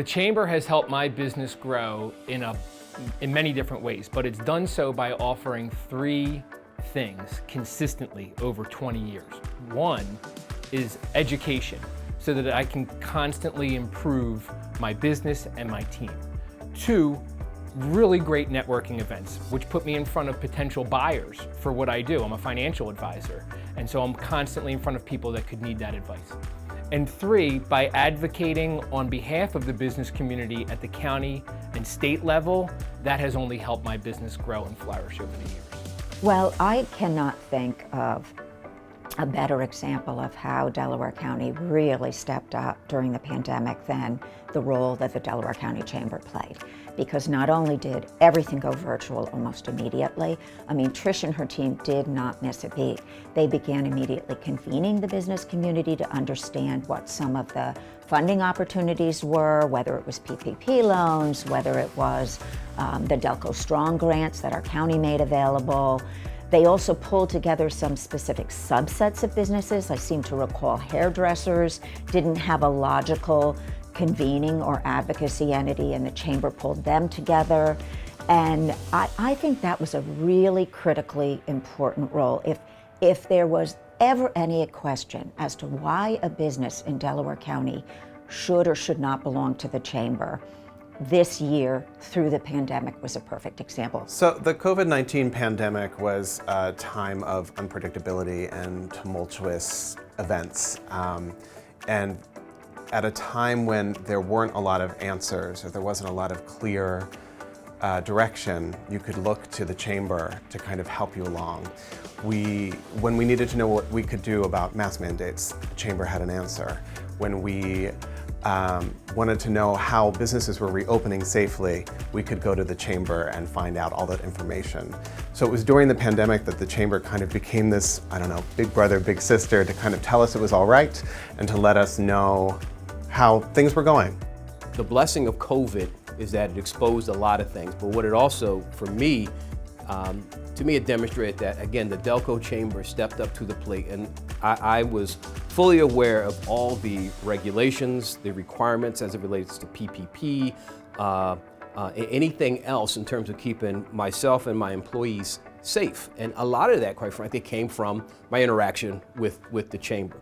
The Chamber has helped my business grow in many different ways, but it's done so by offering three things consistently over 20 years. One is education, so that I can constantly improve my business and my team. Two, really great networking events, which put me in front of potential buyers for what I do. I'm a financial advisor, and so I'm constantly in front of people that could need that advice. And three, by advocating on behalf of the business community at the county and state level, that has only helped my business grow and flourish over the years. Well, I cannot think of a better example of how Delaware County really stepped up during the pandemic than the role that the Delaware County Chamber played. Because not only did everything go virtual almost immediately, I mean, Trish and her team did not miss a beat. They began immediately convening the business community to understand what some of the funding opportunities were, whether it was PPP loans, whether it was the Delco Strong grants that our county made available. They also pulled together some specific subsets of businesses. I seem to recall hairdressers didn't have a logical convening or advocacy entity, and the Chamber pulled them together. And I think that was a really critically important role. If there was ever any question as to why a business in Delaware County should or should not belong to the Chamber, this year through the pandemic was a perfect example. So the COVID-19 pandemic was a time of unpredictability and tumultuous events. And at a time when there weren't a lot of answers or there wasn't a lot of clear direction, you could look to the Chamber to kind of help you along. When we needed to know what we could do about mask mandates, the Chamber had an answer. When we wanted to know how businesses were reopening safely, we could go to the Chamber and find out all that information. So it was during the pandemic that the Chamber kind of became this, I don't know, big brother, big sister to kind of tell us it was all right and to let us know how things were going. The blessing of COVID is that it exposed a lot of things, but what it also, for me, to me it demonstrated that, again, the Delco Chamber stepped up to the plate, and I was fully aware of all the regulations, the requirements as it relates to PPP, anything else in terms of keeping myself and my employees safe. And a lot of that, quite frankly, came from my interaction with the Chamber.